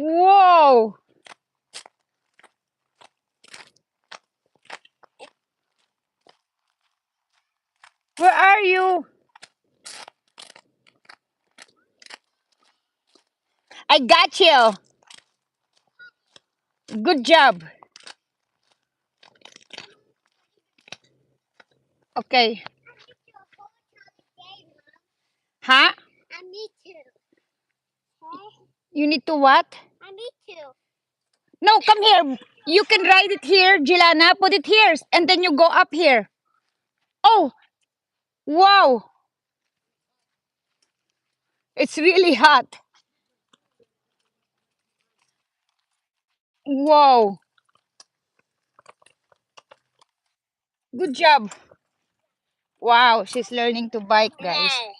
Whoa! Where are you? I got you. Good job. Okay. Huh? I need to. Okay? You need to what? I need to. No, come here. You can ride it here, Jilana. Put it here, and then you go up here. Oh, wow. It's really hot. Whoa. Good job. Wow, she's learning to bike, guys. Wow.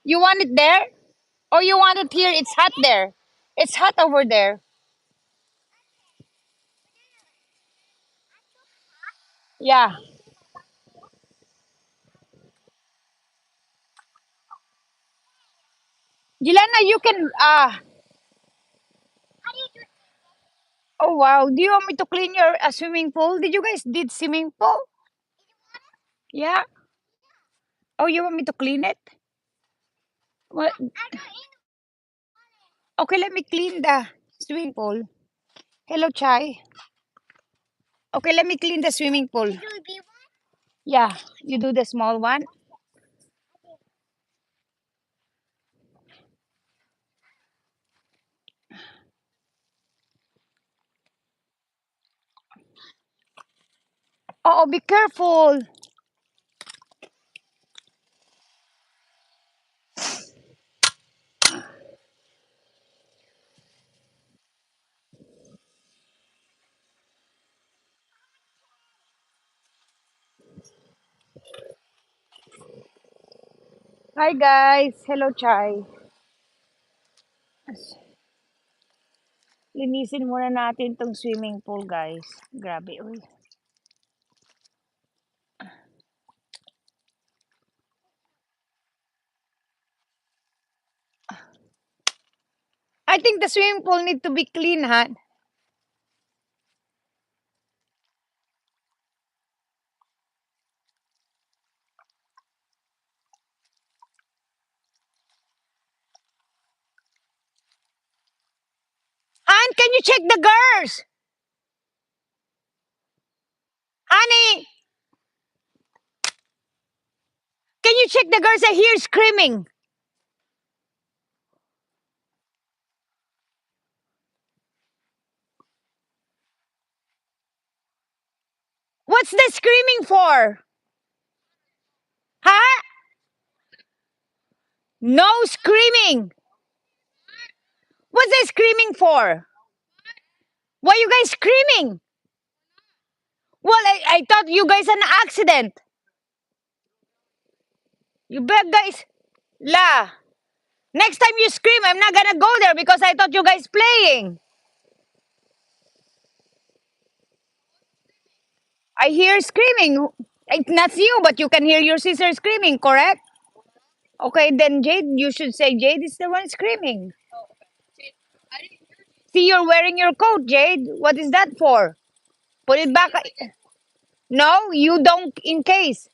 You want it there? Or you want it here? It's hot there. It's hot over there. Yeah. Jilana, you can oh wow. Do you want me to clean your swimming pool? Did you guys did swimming pool? Yeah. Oh, you want me to clean it? What? Okay, let me clean the swimming pool. Hello, Chai. Okay, let me clean the swimming pool. Do a big one? Yeah, you do the small one. Oh, be careful. Hi, guys. Hello, Chai. Linisin muna natin tong swimming pool, guys. Grabe, uy. I think the swimming pool need to be clean, Han. Han, can you check the girls? Honey, can you check the girls? I hear screaming. What's the screaming for? Huh? No screaming. What's the screaming for? Why you guys screaming? Well, I thought you guys an accident. You bet, guys. La. Next time you scream, I'm not gonna go there because I thought you guys playing. I hear screaming. It's not you, but you can hear your sister screaming, correct? Okay, then Jade, you should say Jade is the one screaming. See, you're wearing your coat, Jade. What is that for? Put it back. No, you don't, in case.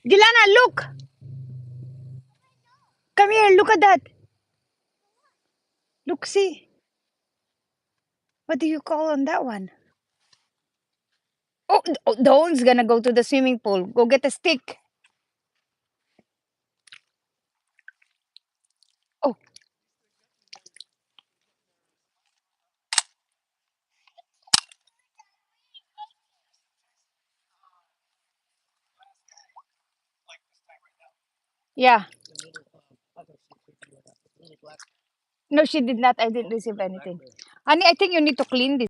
Gilana, look. Come here, look at that. Look, see. What do you call on that one? Oh, Dawn's gonna go to the swimming pool. Go get a stick. Oh, yeah. No, she did not. I didn't receive anything. Honey, I think you need to clean this.